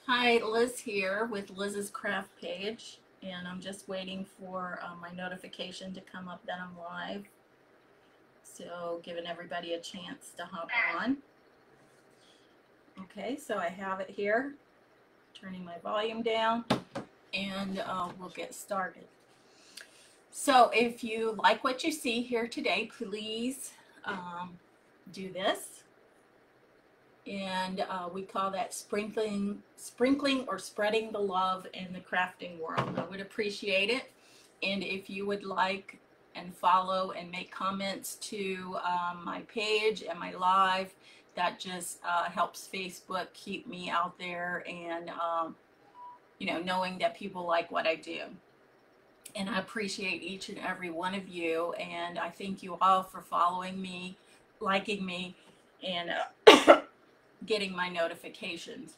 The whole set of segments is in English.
Hi, Liz here with Liz's Craft Page, and I'm just waiting for my notification to come up that I'm live. So, giving everybody a chance to hop on. Okay, so I have it here, turning my volume down, and we'll get started. So, if you like what you see here today, please do this. And we call that sprinkling or spreading the love in the crafting world. I would appreciate it. And if you would like and follow and make comments to my page and my live, that just helps Facebook keep me out there and knowing that people like what I do. And I appreciate each and every one of you, and I thank you all for following me, liking me, and getting my notifications.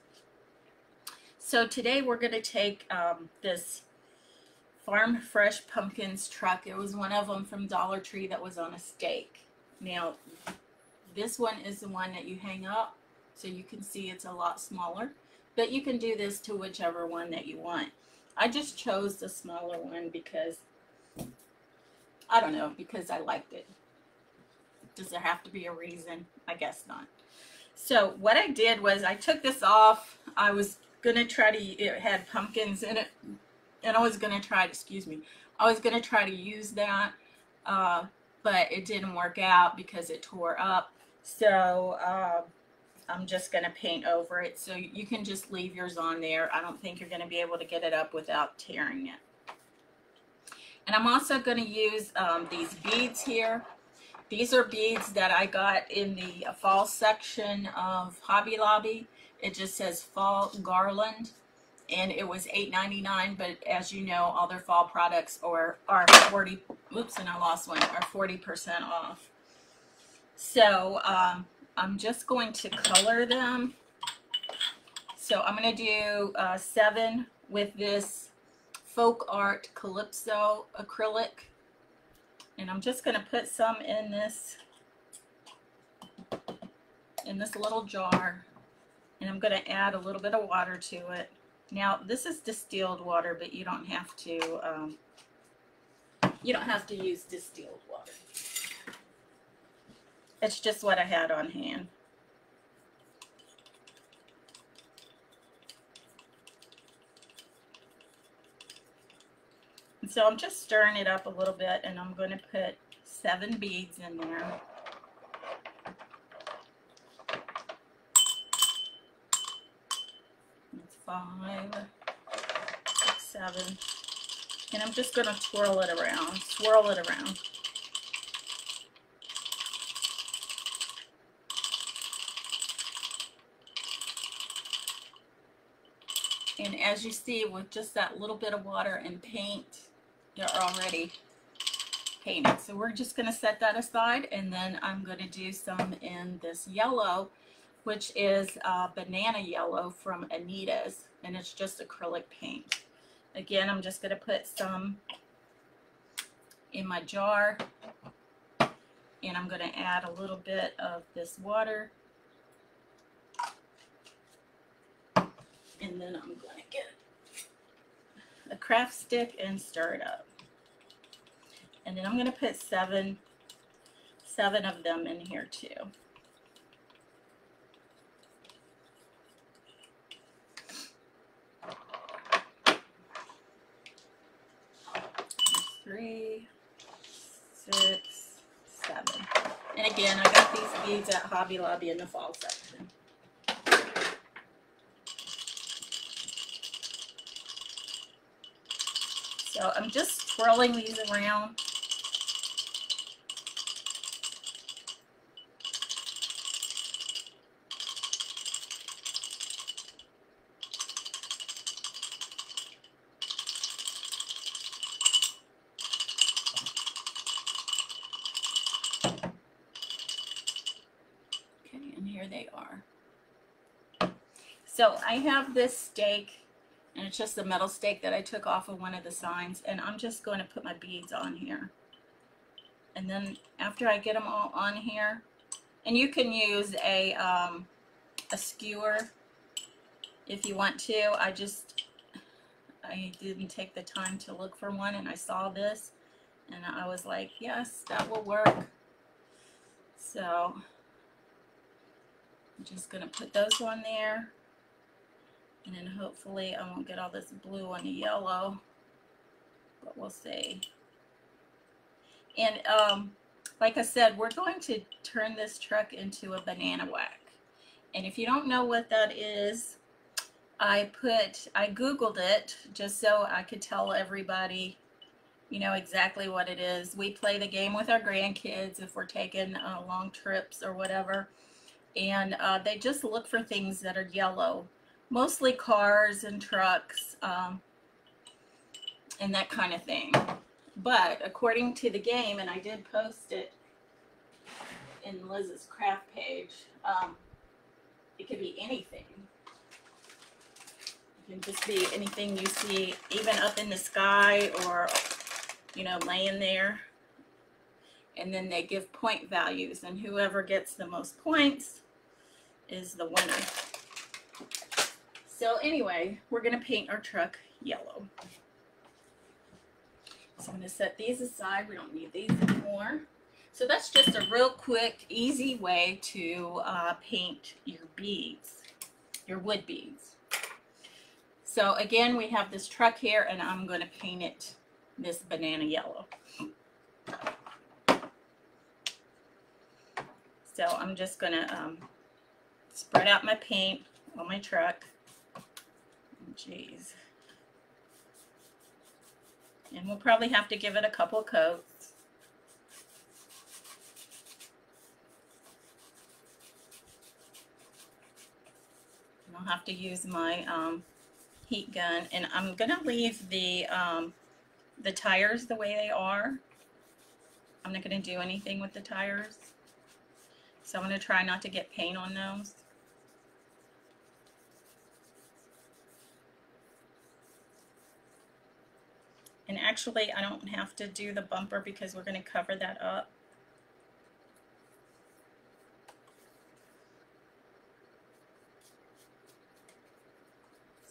So today we're going to take this Farm Fresh Pumpkins truck. It was one of them from Dollar Tree that was on a stake. Now this one is the one that you hang up, so you can see it's a lot smaller, but you can do this to whichever one that you want. I just chose the smaller one because I don't know, because I liked it. Does there have to be a reason? I guess not. So what I did was I took this off. I was gonna try to, it had pumpkins in it, and I was gonna try to, I was gonna try to use that, but it didn't work out because it tore up. So I'm just gonna paint over it. So you can just leave yours on there. I don't think you're gonna be able to get it up without tearing it. And I'm also gonna use these beads here. These are beads that I got in the fall section of Hobby Lobby. It just says Fall Garland, and it was $8.99, but as you know, all their fall products are 40, oops, and I lost one, are 40% off. So I'm just going to color them. So I'm going to do 7 with this Folk Art Calypso acrylic. And I'm just going to put some in this little jar, and I'm going to add a little bit of water to it. Now this is distilled water, but you don't have to use distilled water. It's just what I had on hand. And so I'm just stirring it up a little bit, and I'm going to put 7 beads in there. That's 5, 6, 7. And I'm just going to swirl it around. And as you see, with just that little bit of water and paint, they're already painted. So we're just going to set that aside, and then I'm going to do some in this yellow, which is banana yellow from Anita's, and it's just acrylic paint. Again, I'm just going to put some in my jar, and I'm going to add a little bit of this water, and then I'm going to get a craft stick and stir it up. And then I'm going to put 7 of them in here too. There's 3, 6, 7. And again, I got these beads at Hobby Lobby in the fall section. So I'm just swirling these around. Okay, and here they are. So I have this stake, and it's just a metal stake that I took off of one of the signs, and I'm just going to put my beads on here. And then after I get them all on here, and you can use a skewer if you want to. I didn't take the time to look for one, and I saw this and I was like, yes, that will work. So I'm just gonna put those on there, and then hopefully I won't get all this blue on the yellow, but we'll see. And like I said, we're going to turn this truck into a banana whack. And if you don't know what that is, I Googled it just so I could tell everybody, you know, exactly what it is. We play the game with our grandkids if we're taking long trips or whatever. And they just look for things that are yellow, mostly cars and trucks and that kind of thing. But according to the game, and I did post it in Liz's craft page, it could be anything. It can just be anything you see, even up in the sky or, you know, laying there. And then they give point values, and whoever gets the most points is the winner. So anyway, we're going to paint our truck yellow. So I'm going to set these aside. We don't need these anymore. So that's just a real quick, easy way to paint your beads, your wood beads. So again, we have this truck here, and I'm going to paint it this banana yellow. So I'm just going to spread out my paint on my truck. Jeez. And we'll probably have to give it a couple coats. And I'll have to use my heat gun, and I'm gonna leave the tires the way they are. I'm not gonna do anything with the tires, so I'm gonna try not to get paint on those. And actually, I don't have to do the bumper because we're going to cover that up.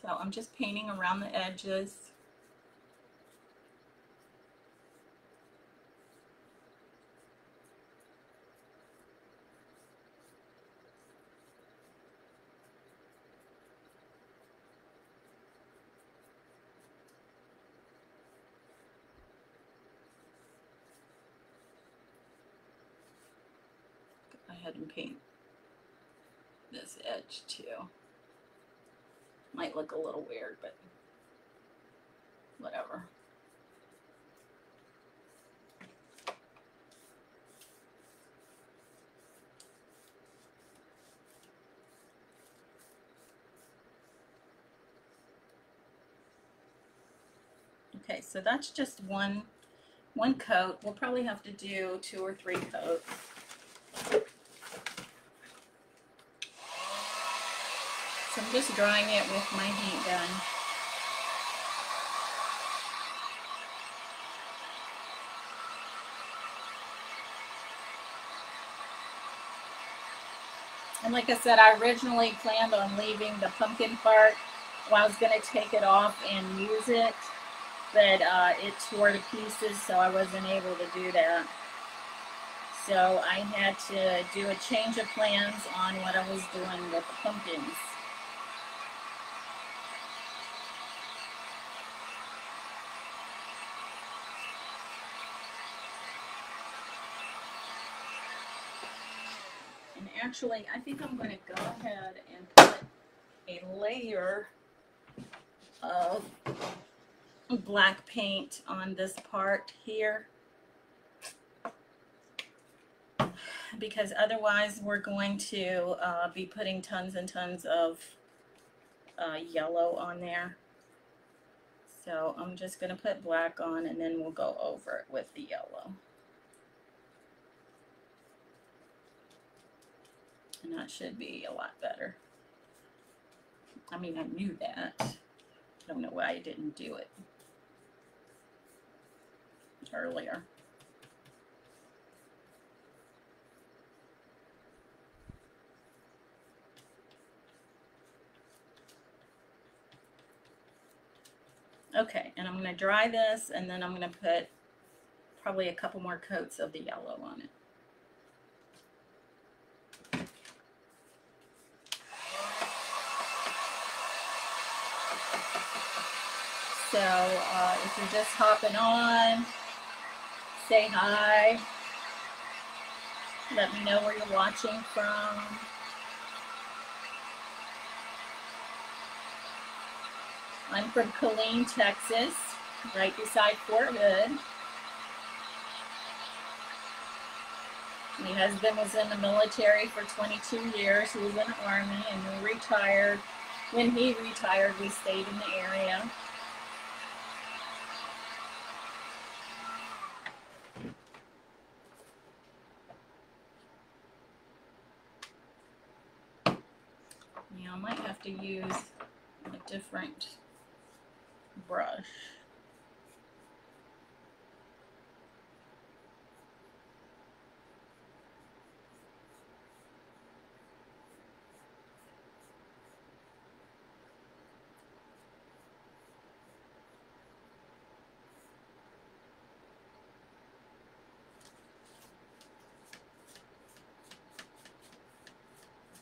So I'm just painting around the edges. Go ahead and paint this edge too. Might look a little weird, but whatever. Okay, so that's just one coat. We'll probably have to do 2 or 3 coats. So I'm just drying it with my heat gun. And like I said, I originally planned on leaving the pumpkin part. Well, I was going to take it off and use it, but it tore to pieces, so I wasn't able to do that. So I had to do a change of plans on what I was doing with the pumpkins. And actually, I think I'm going to go ahead and put a layer of black paint on this part here, because otherwise we're going to be putting tons and tons of yellow on there. So I'm just going to put black on, and then we'll go over it with the yellow. And that should be a lot better. I mean, I knew that. I don't know why I didn't do it earlier. Okay, and I'm going to dry this, and then I'm going to put probably a couple more coats of the yellow on it. So if you're just hopping on, say hi. Let me know where you're watching from. I'm from Killeen, Texas, right beside Fort Hood. My husband was in the military for 22 years. He was in the Army and we retired. When he retired, we stayed in the area. Yeah, I might have to use a different brush.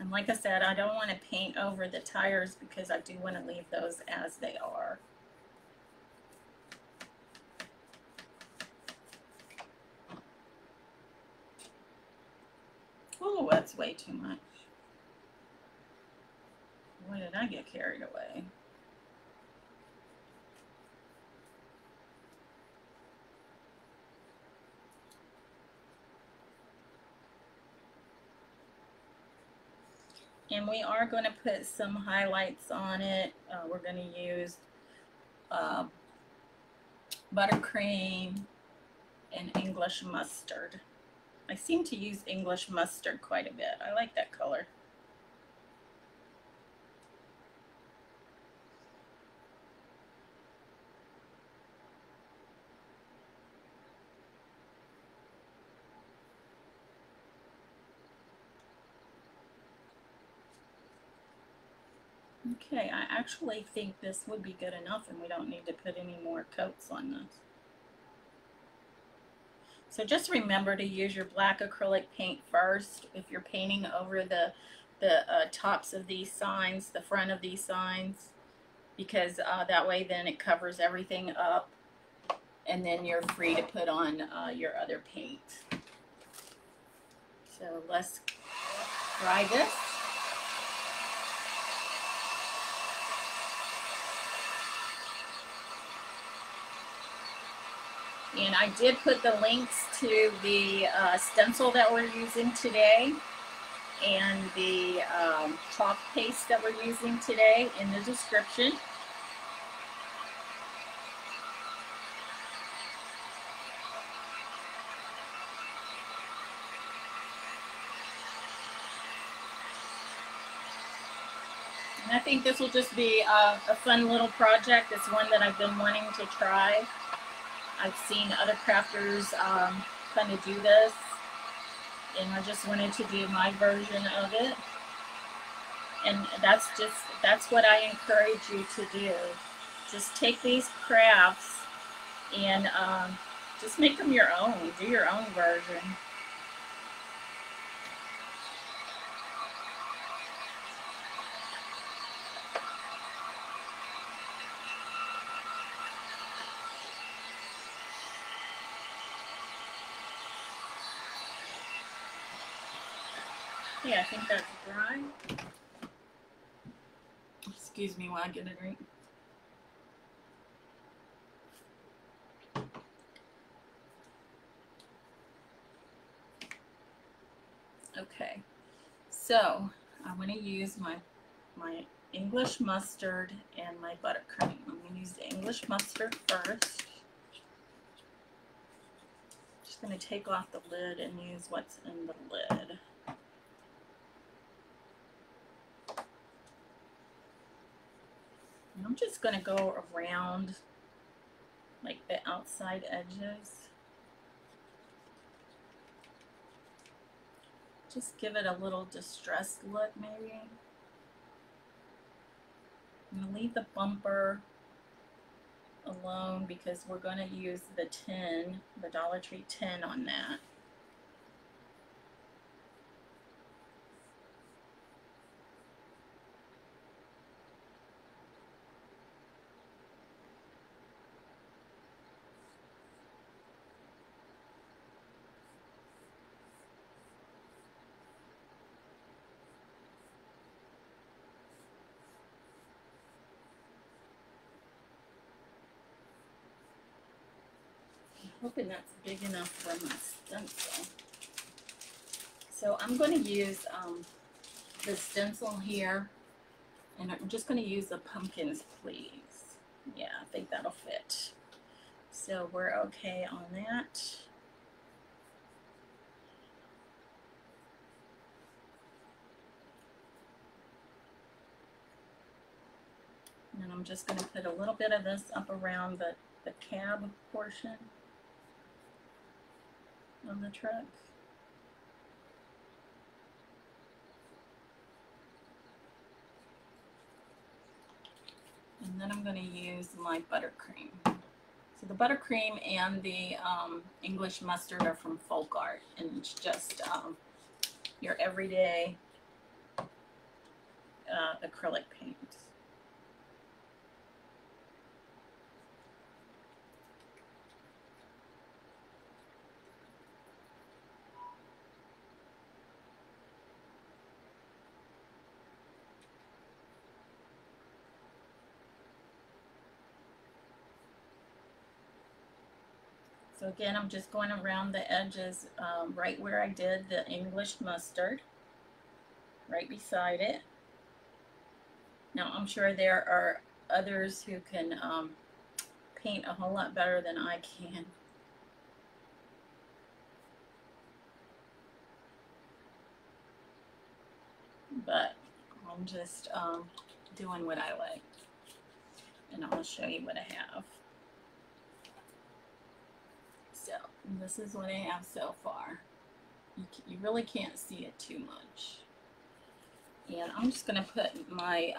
And like I said, I don't want to paint over the tires because I do want to leave those as they are. Oh, that's way too much. Why did I get carried away? And we are going to put some highlights on it. We're going to use buttercream and English mustard. I seem to use English mustard quite a bit. I like that color. Okay, I actually think this would be good enough and we don't need to put any more coats on this. So just remember to use your black acrylic paint first if you're painting over the tops of these signs, the front of these signs, because that way then it covers everything up and then you're free to put on your other paint. So let's try this. And I did put the links to the stencil that we're using today and the chalk paste that we're using today in the description. And I think this will just be a fun little project. It's one that I've been wanting to try. I've seen other crafters kind of do this, and I just wanted to do my version of it. And that's what I encourage you to do. Just take these crafts and just make them your own. Do your own version. Yeah, I think that's dry. Excuse me while I get a drink. Okay, so I'm going to use my English mustard and my buttercream. I'm going to use the English mustard first. Just going to take off the lid and use what's in the lid. And I'm just going to go around like the outside edges. Just give it a little distressed look maybe. I'm going to leave the bumper alone because we're going to use the tin, the Dollar Tree tin on that. Hoping that's big enough for my stencil. So I'm going to use the stencil here, and I'm just going to use the pumpkins, please. Yeah, I think that'll fit. So we're okay on that. And I'm just going to put a little bit of this up around the cab portion of the truck. And then I'm going to use my buttercream. So the buttercream and the English mustard are from Folk Art, and it's just your everyday acrylic paint. So again, I'm just going around the edges right where I did the English mustard, right beside it. Now I'm sure there are others who can paint a whole lot better than I can. But I'm just doing what I like, and I'll show you what I have. So this is what I have so far. You really can't see it too much. And I'm just going to put my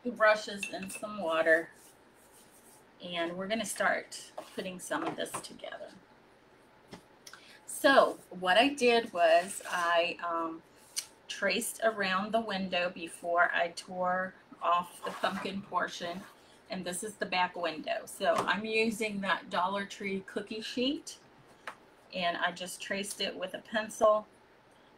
brushes in some water, and we're going to start putting some of this together. So what I did was I traced around the window before I tore off the pumpkin portion, and this is the back window. So I'm using that Dollar Tree cookie sheet, and I just traced it with a pencil,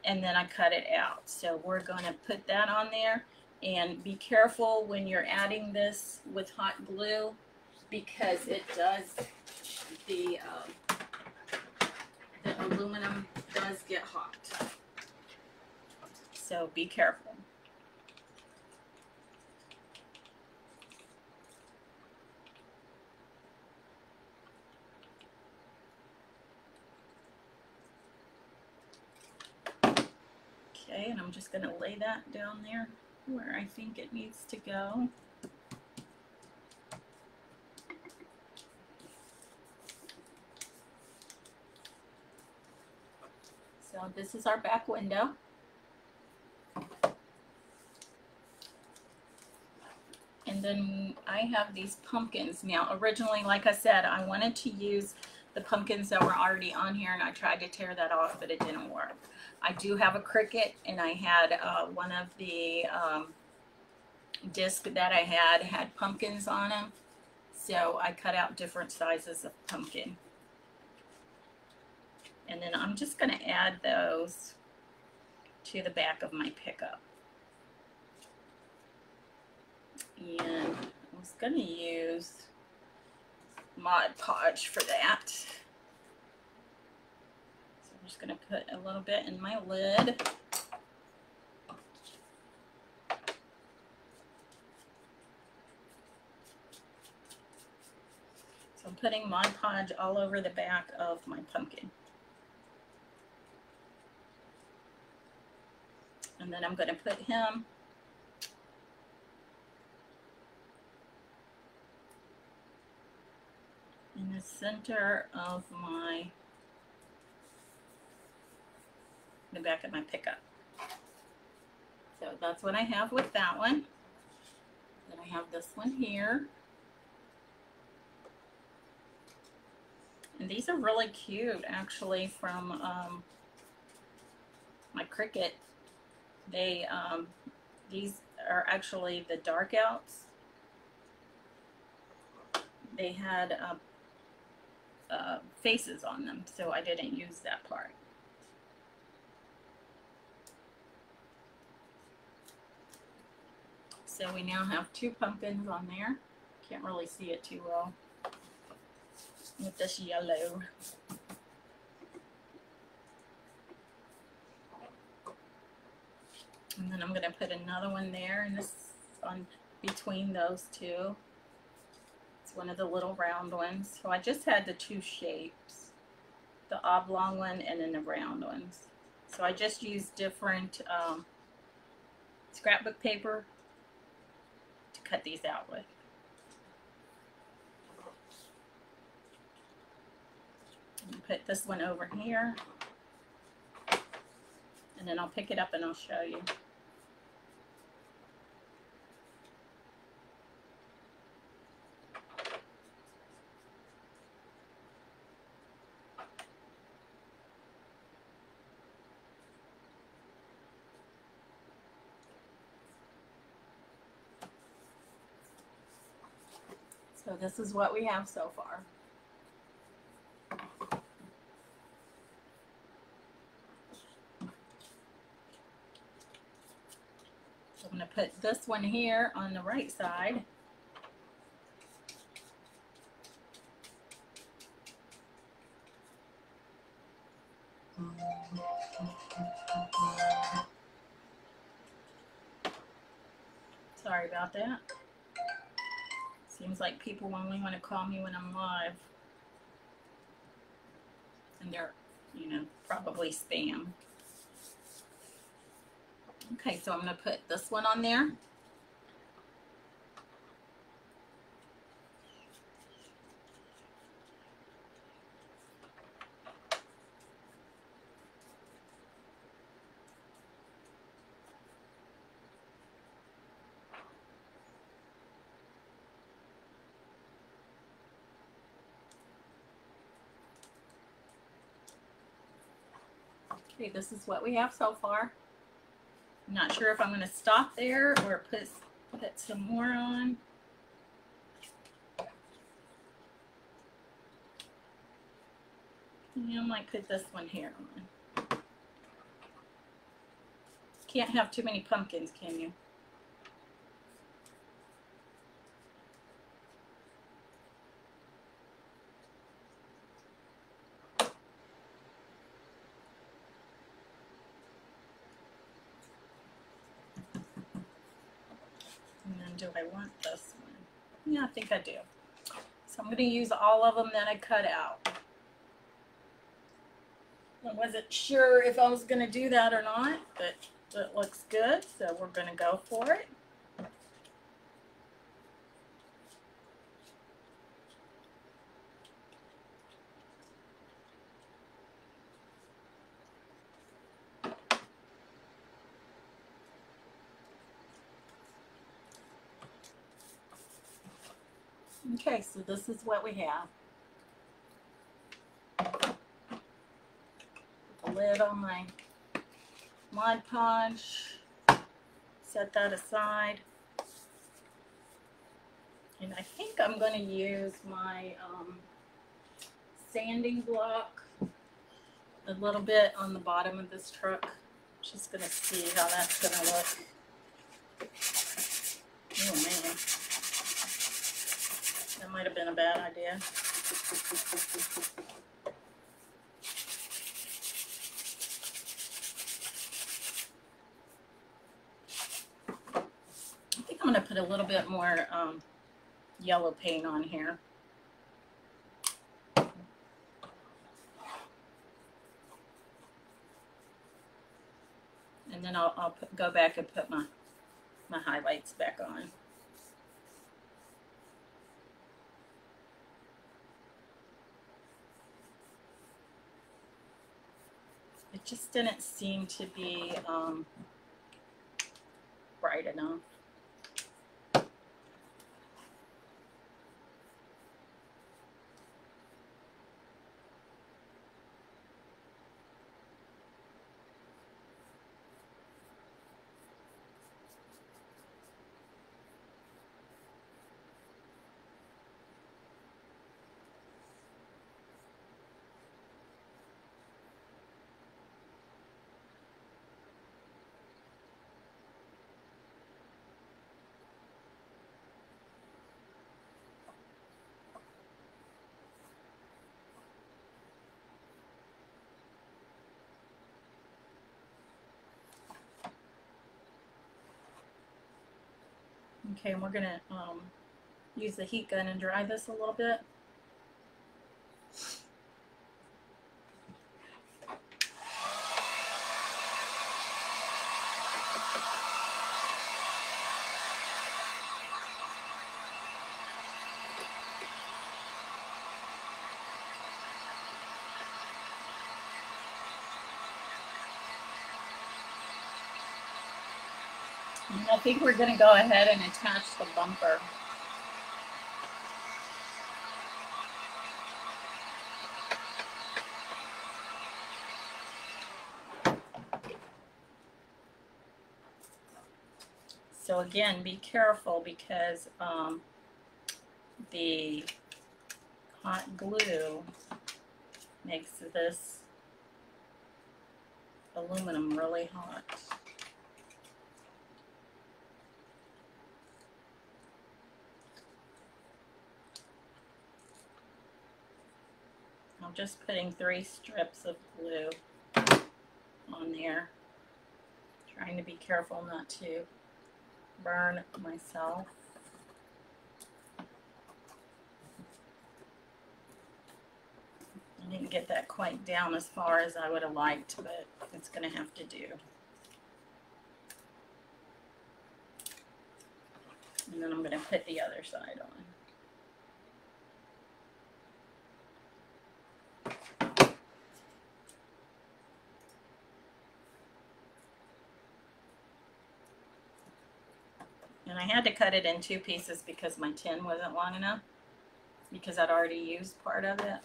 and then I cut it out. So we're going to put that on there, and be careful when you're adding this with hot glue, because it does, the aluminum does get hot. So be careful. Okay, and I'm just going to lay that down there where I think it needs to go. So this is our back window. And then I have these pumpkins. Now, originally, like I said, I wanted to use the pumpkins that were already on here, and I tried to tear that off, but it didn't work. I do have a Cricut, and I had one of the discs that I had pumpkins on them. So I cut out different sizes of pumpkin. And then I'm just going to add those to the back of my pickup. And I was going to use Mod Podge for that. So I'm just going to put a little bit in my lid. So I'm putting Mod Podge all over the back of my pumpkin. And then I'm going to put him in the center of the back of my pickup. So that's what I have with that one. Then I have this one here. these are really cute, actually, from my Cricut. They these are actually the dark outs. They had faces on them, so I didn't use that part. So we now have 2 pumpkins on there. Can't really see it too well with this yellow. And then I'm going to put another one there, and this on between those 2. It's one of the little round ones. So I just had the 2 shapes, the oblong one and then the round ones. So I just used different scrapbook paper to cut these out with. Put this one over here, and then I'll pick it up and I'll show you. So this is what we have so far. So I'm going to put this one here on the right side. Sorry about that. Seems like people only want to call me when I'm live. And they're, you know, probably spam. Okay, so I'm going to put this one on there. Okay, this is what we have so far. I'm not sure if I'm going to stop there or put some more on. Yeah, I might put this one here on. Can't have too many pumpkins, can you? And then do I want this one? Yeah, I think I do. So I'm going to use all of them that I cut out. I wasn't sure if I was going to do that or not, but it looks good, so we're going to go for it. Okay, so this is what we have. Put the lid on my Mod Podge. Set that aside. And I think I'm going to use my sanding block a little bit on the bottom of this truck. Just going to see how that's going to look. Oh man. That might have been a bad idea. I think I'm going to put a little bit more yellow paint on here. And then I'll go back and put my highlights back on. It just didn't seem to be bright enough. Okay, and we're gonna use the heat gun and dry this a little bit. And I think we're gonna go ahead and attach the bumper. So again, be careful because the hot glue makes this aluminum really hot. I'm just putting 3 strips of glue on there, trying to be careful not to burn myself. I didn't get that quite down as far as I would have liked, but it's going to have to do. And then I'm going to put the other side on. And I had to cut it in 2 pieces because my tin wasn't long enough, because I'd already used part of it.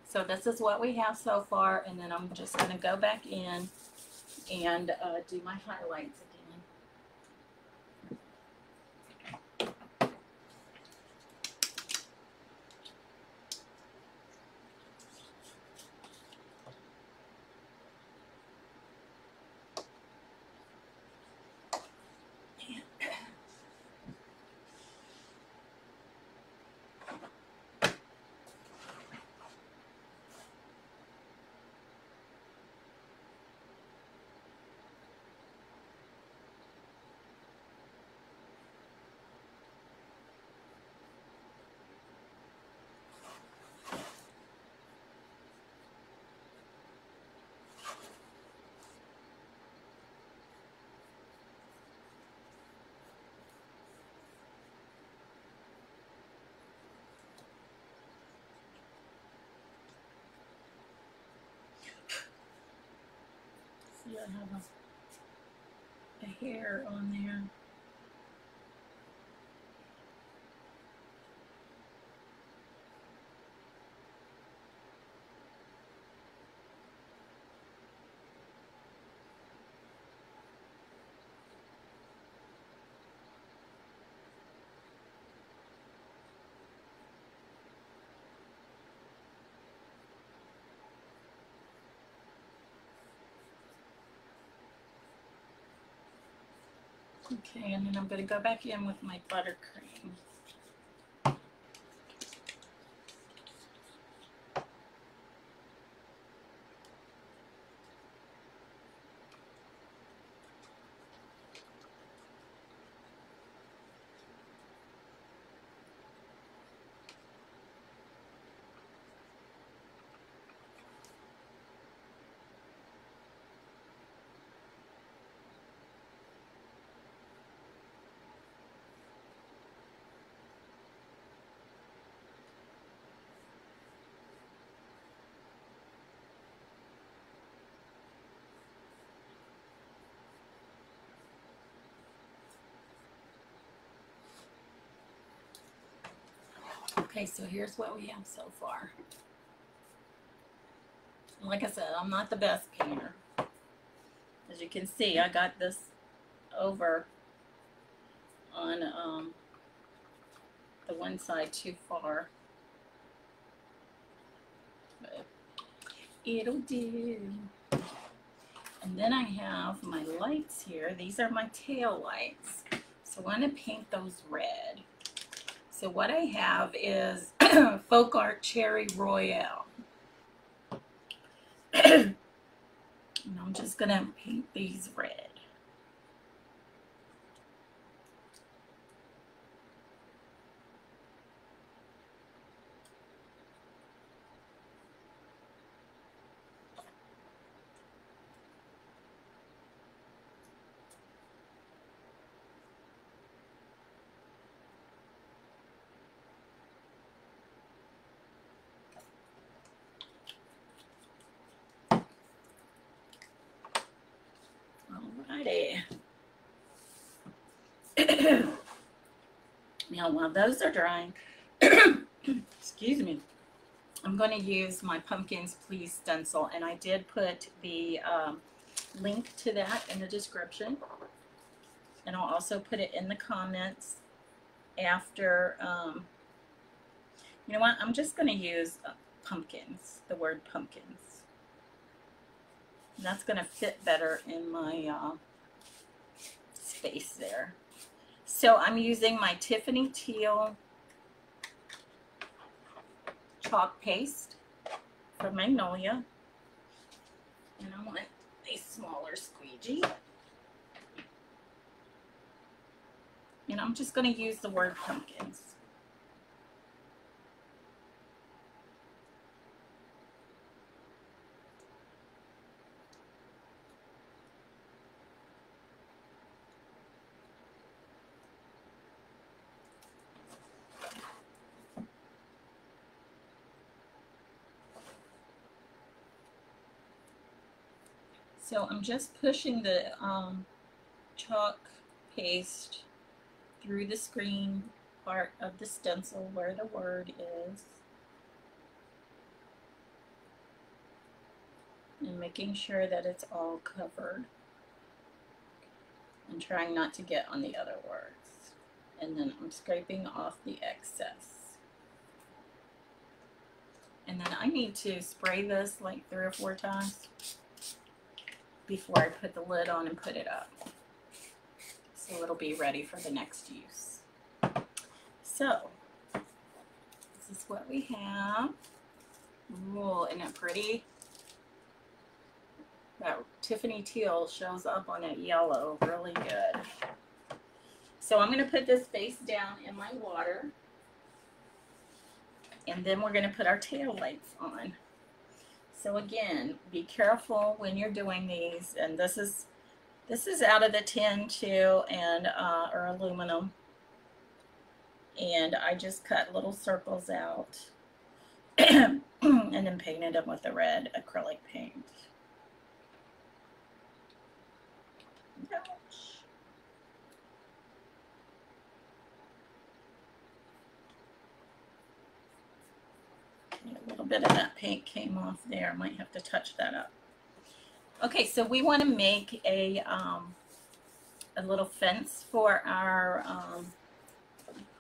So this is what we have so far, and then I'm just going to go back in and do my highlights again. See, I have a hair on there. Okay, and then I'm going to go back in with my buttercream. Okay, so here's what we have so far. Like I said, I'm not the best painter. As you can see, I got this over on the one side too far. But it'll do. And then I have my lights here. These are my tail lights. So I want to paint those red. So what I have is Folk Art Cherry Royale. And I'm just going to paint these red. Alrighty. Now, while those are drying, excuse me, I'm going to use my Pumpkins Please stencil, and I did put the link to that in the description, and I'll also put it in the comments after. You know what? I'm just going to use pumpkins, the word pumpkins. And that's going to fit better in my space there. So I'm using my Tiffany Teal chalk paste from Magnolia. And I want a smaller squeegee. And I'm just going to use the word pumpkins. So I'm just pushing the chalk paste through the screen part of the stencil where the word is, and making sure that it's all covered and trying not to get on the other words. And then I'm scraping off the excess. And then I need to spray this like 3 or 4 times before I put the lid on and put it up, so it'll be ready for the next use. So this is what we have. Ooh, isn't it pretty? That Tiffany Teal shows up on that yellow really good. So I'm going to put this face down in my water, and then we're going to put our tail lights on. So again, be careful when you're doing these, and this is out of the tin too, and or aluminum, and I just cut little circles out and then painted them with the red acrylic paint. Ouch. A little bit of that paint came off there. I might have to touch that up. Okay, so we want to make a little fence for our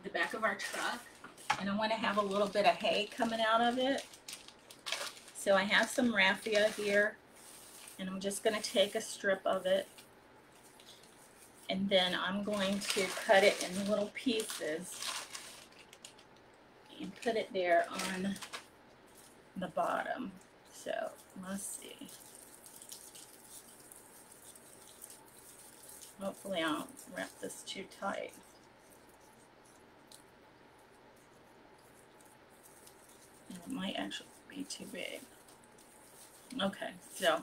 the back of our truck, and I want to have a little bit of hay coming out of it. So I have some raffia here, and I'm just going to take a strip of it, and then I'm going to cut it in little pieces and put it there on the bottom. So let's see. Hopefully I don't wrap this too tight. And it might actually be too big. Okay, so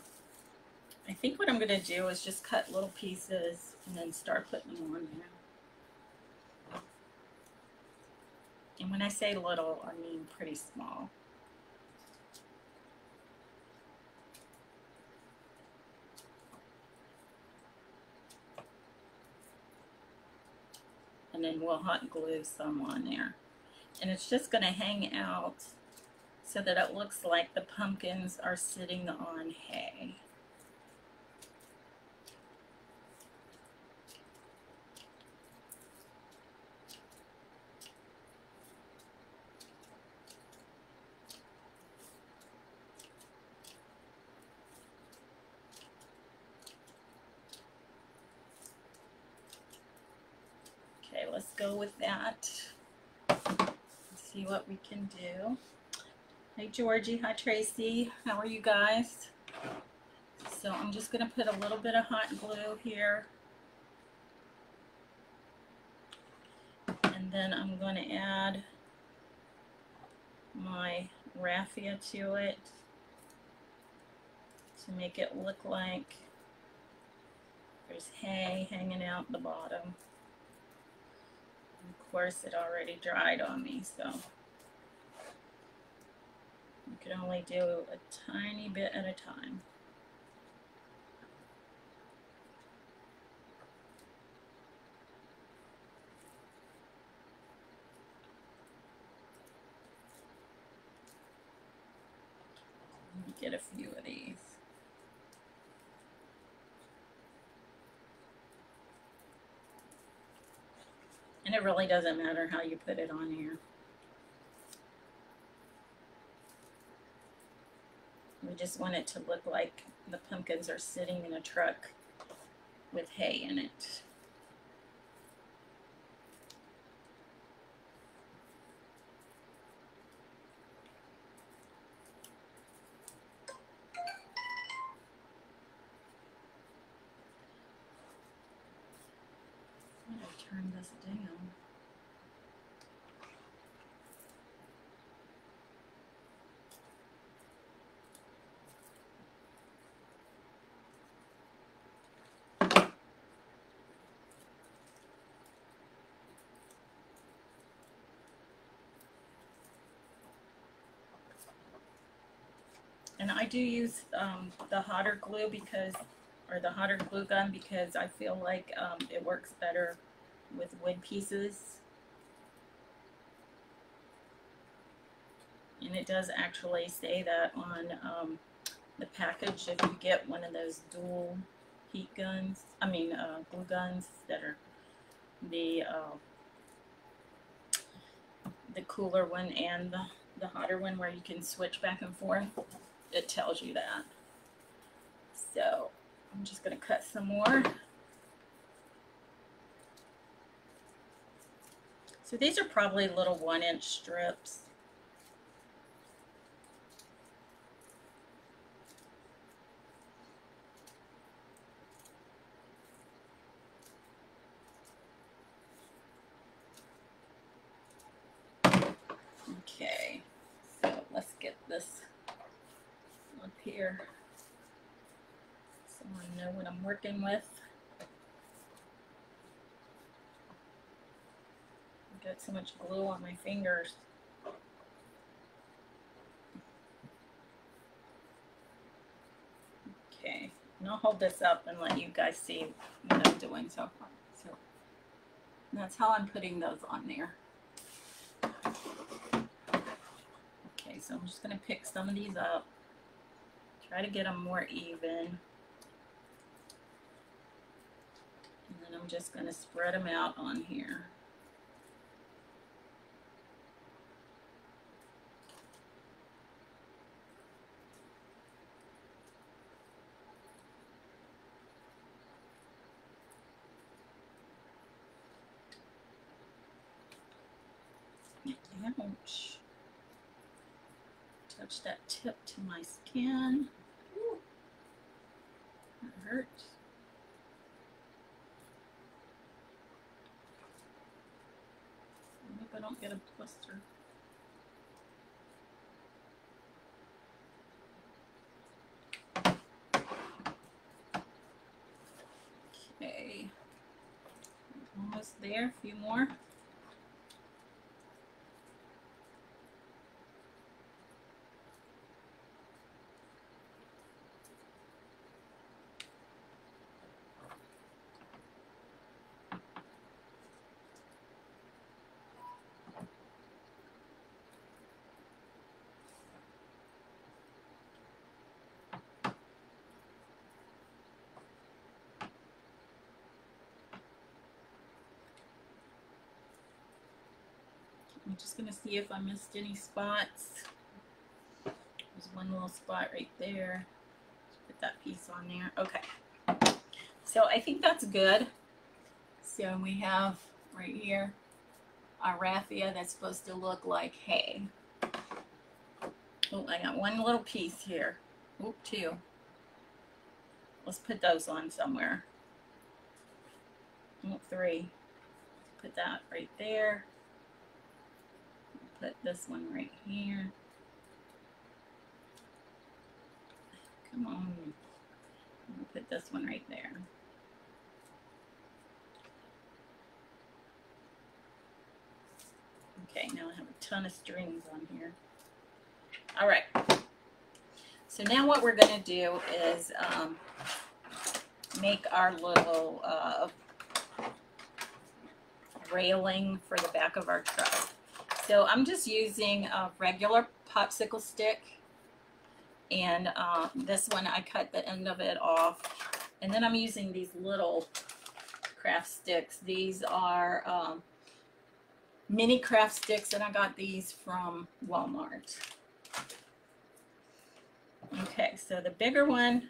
I think what I'm going to do is just cut little pieces and then start putting them on there. And when I say little, I mean pretty small. And then we'll hot glue some on there. And it's just going to hang out so that it looks like the pumpkins are sitting on hay. Okay, let's go with that. Let's see what we can do. Hi Georgie, hi Tracy, how are you guys? So I'm just going to put a little bit of hot glue here. And then I'm going to add my raffia to it to make it look like there's hay hanging out the bottom. Of course, it already dried on me, so you can only do a tiny bit at a time. get a few of these. And it really doesn't matter how you put it on here. We just want it to look like the pumpkins are sitting in a truck with hay in it. I'm going to turn this down. And I do use the hotter glue because, or the hotter glue gun, because I feel like it works better with wood pieces. And it does actually say that on the package if you get one of those dual heat guns, glue guns that are the cooler one and the hotter one where you can switch back and forth. It tells you that. So I'm just going to cut some more. So these are probably little 1-inch strips. Okay, so let's get this up here so I know what I'm working with. I've got so much glue on my fingers. Okay, and I'll hold this up and let you guys see what I'm doing so far. So that's how I'm putting those on there. Okay, so I'm just going to pick some of these up, try to get them more even. And then I'm just going to spread them out on here. Ouch. Touch that tip to my skin. Ooh. That hurts. I hope I don't get a blister. Okay. Almost there. A few more. I'm just going to see if I missed any spots. There's one little spot right there. Just put that piece on there. Okay. So I think that's good. So we have right here our raffia that's supposed to look like hay. Oh, I got one little piece here. Oop, two. Let's put those on somewhere. Oh, three. Put that right there. Put this one right here. Come on. I'll put this one right there. Okay, now I have a ton of strings on here. All right. So now what we're going to do is make our little railing for the back of our truck. So I'm just using a regular popsicle stick, And this one I cut the end of it off. And then I'm using these little craft sticks. These are mini craft sticks, and I got these from Walmart. Okay, so the bigger one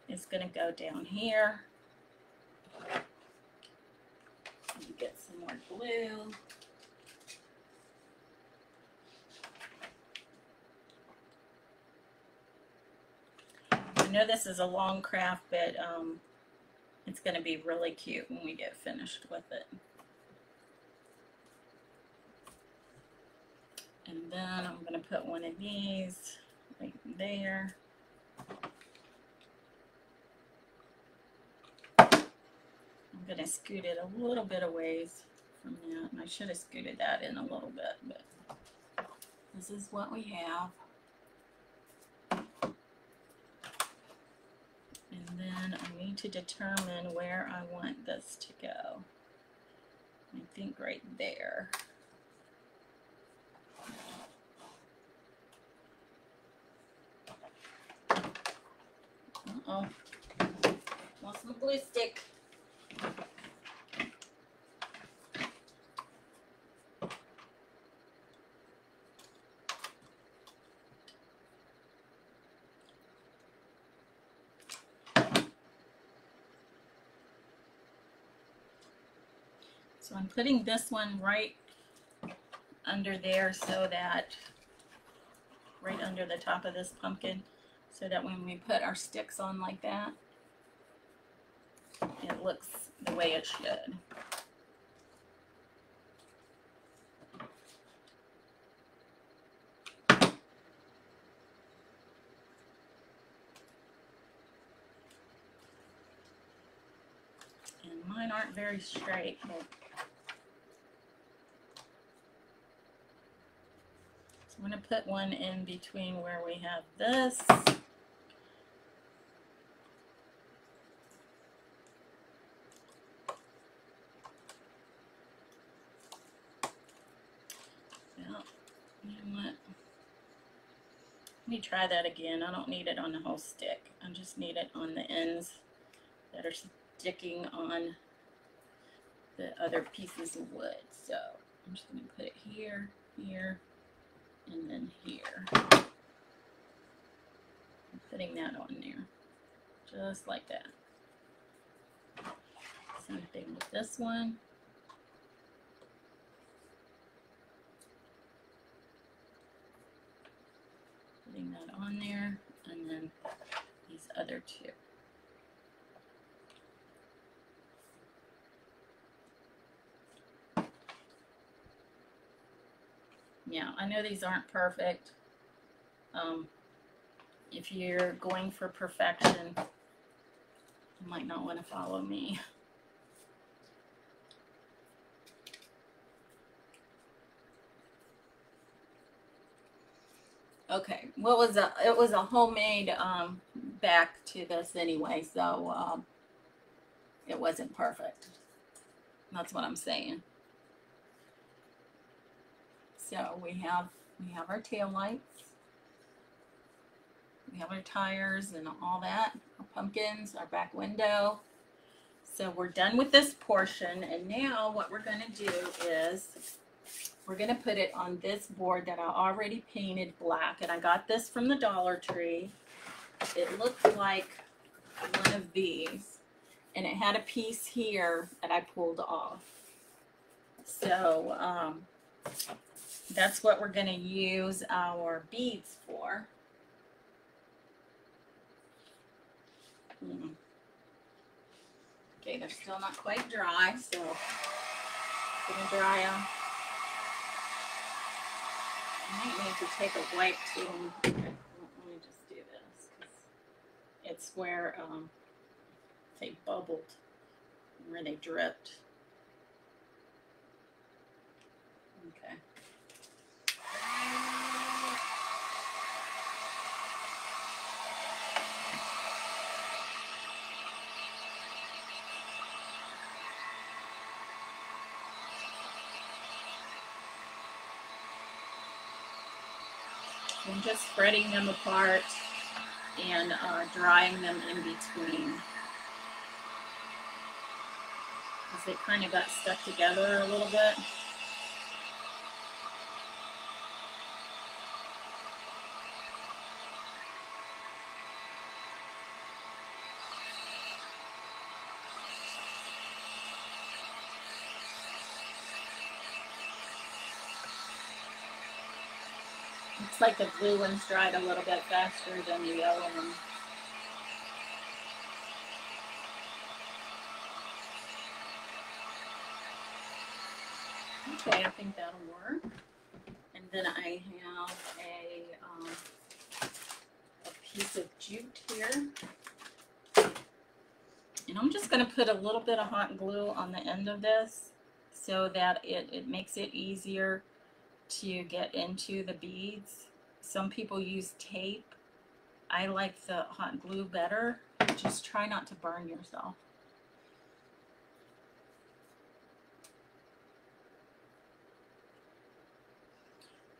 is going to go down here. Get some more glue. I know this is a long craft, but it's going to be really cute when we get finished with it. And then I'm going to put one of these right there. I'm going to scoot it a little bit away from that. And I should have scooted that in a little bit, but this is what we have. And then I need to determine where I want this to go. I think right there. Uh-oh. Lost my glue stick. So I'm putting this one right under there, so that right under the top of this pumpkin, so that when we put our sticks on like that, it looks the way it should. And mine aren't very straight, but I'm going to put one in between where we have this. Yeah, you know what? Let me try that again. I don't need it on the whole stick. I just need it on the ends that are sticking on the other pieces of wood. So I'm just going to put it here, here, and then here. I'm putting that on there, just like that. Same thing with this one. Putting that on there, and then these other two. Yeah, I know these aren't perfect. If you're going for perfection, you might not want to follow me. Okay, it was a homemade back to this anyway, so it wasn't perfect. That's what I'm saying. So we have our tail lights. We have our tires and all that, our pumpkins, our back window. So we're done with this portion, and now what we're going to do is we're going to put it on this board that I already painted black, and I got this from the Dollar Tree. It looked like one of these, and it had a piece here that I pulled off. So that's what we're going to use our beads for. Okay, they're still not quite dry, so I'm going to dry them. I might need to take a wipe to them. Let me just do this, because it's where they bubbled, where they dripped. Okay. So I'm just spreading them apart and drying them in between, because they kind of got stuck together a little bit. Looks like the blue one's dried a little bit faster than the yellow one. Okay, I think that'll work. And then I have a piece of jute here. And I'm just going to put a little bit of hot glue on the end of this so that it makes it easier to get into the beads. Some people use tape. I like the hot glue better. Just try not to burn yourself.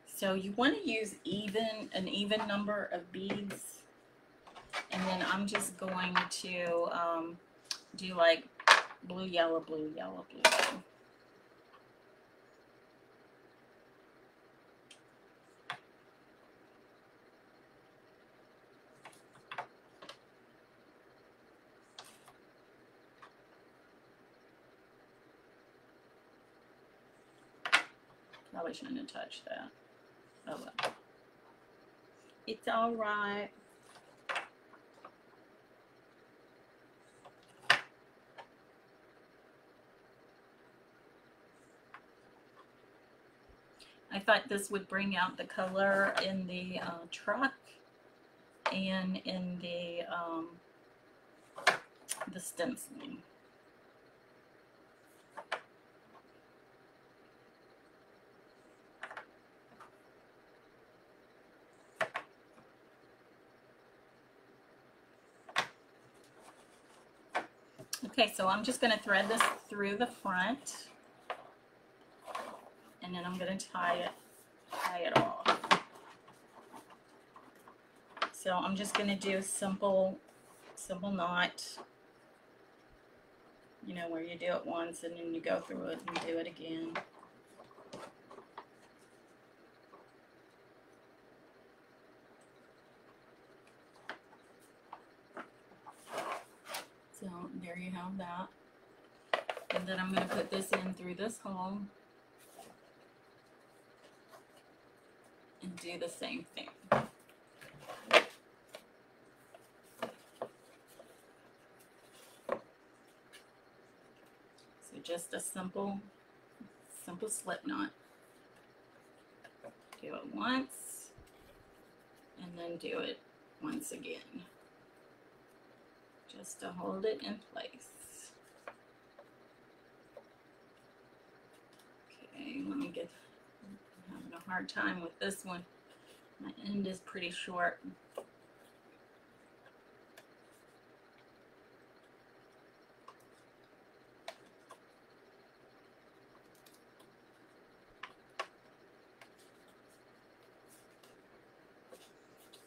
So you want to use an even number of beads, and then I'm just going to do like blue, yellow, blue, yellow, blue, yellow. Probably shouldn't have touched that. Oh well. It's all right. I thought this would bring out the color in the truck and in the stenciling. Okay, so I'm just going to thread this through the front, and then I'm going to tie it off. So I'm just going to do a simple knot, you know, where you do it once and then you go through it and do it again. So there you have that. And then I'm going to put this in through this hole and do the same thing. So just a simple slip knot. Do it once and then do it once again, just to hold it in place. Okay, let me get, I'm having a hard time with this one. My end is pretty short.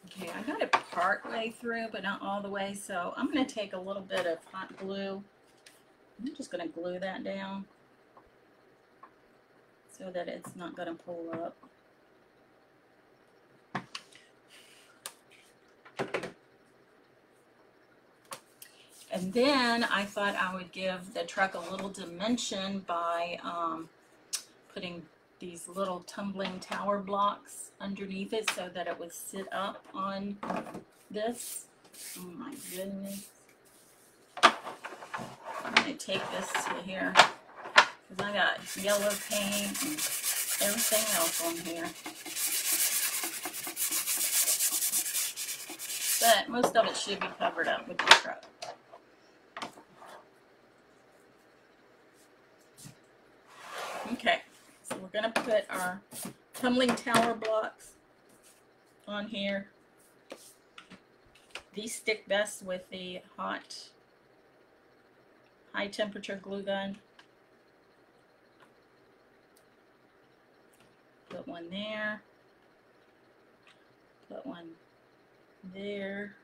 Okay, I got it part way through, but not all the way, so I'm going to take a little bit of hot glue. I'm just going to glue that down so that it's not going to pull up. And then I thought I would give the truck a little dimension by putting these little tumbling tower blocks underneath it so that it would sit up on this. Oh my goodness. I'm going to take this to here because I got yellow paint and everything else on here. But most of it should be covered up with the truck. Okay, so we're going to put our tumbling tower blocks on here. These stick best with the high temperature glue gun. Put one there. Put one there.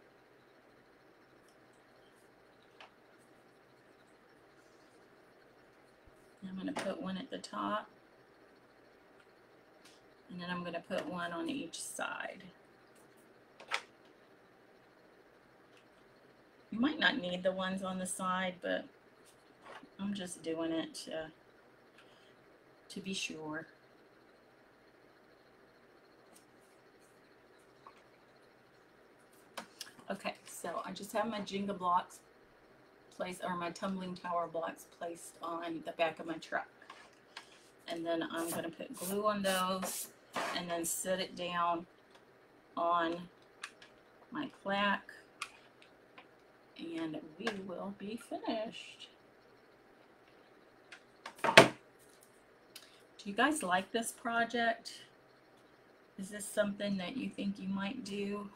I'm going to put one at the top. And then I'm going to put one on each side. You might not need the ones on the side, but I'm just doing it to be sure. Okay, so I just have my Jenga blocks placed, or my tumbling tower blocks placed on the back of my truck. And then I'm going to put glue on those and then set it down on my plaque. And we will be finished. Do you guys like this project? Is this something that you think you might do?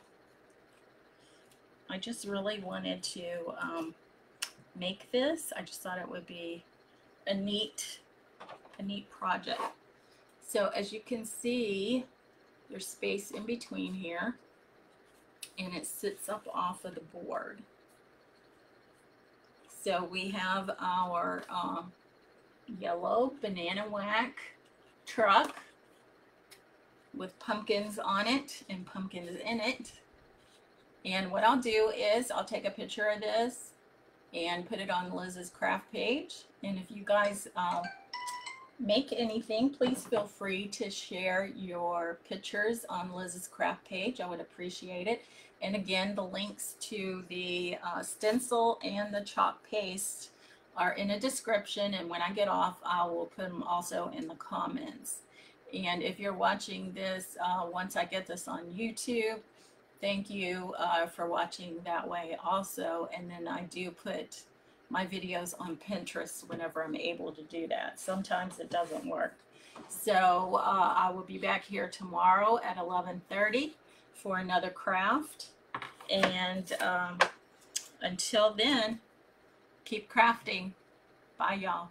I just really wanted to make this. I just thought it would be a neat project. So as you can see, there's space in between here, and it sits up off of the board. So we have our yellow banana Wack truck with pumpkins on it and pumpkins in it. And what I'll do is I'll take a picture of this and put it on Liz's craft page. And if you guys make anything, please feel free to share your pictures on Liz's craft page. I would appreciate it. And again, the links to the stencil and the chalk paste are in a description, and when I get off, I will put them also in the comments. And if you're watching this once I get this on YouTube, thank you for watching that way also. And then I do put my videos on Pinterest whenever I'm able to do that. Sometimes it doesn't work. So I will be back here tomorrow at 11:30 for another craft. And until then, keep crafting. Bye, y'all.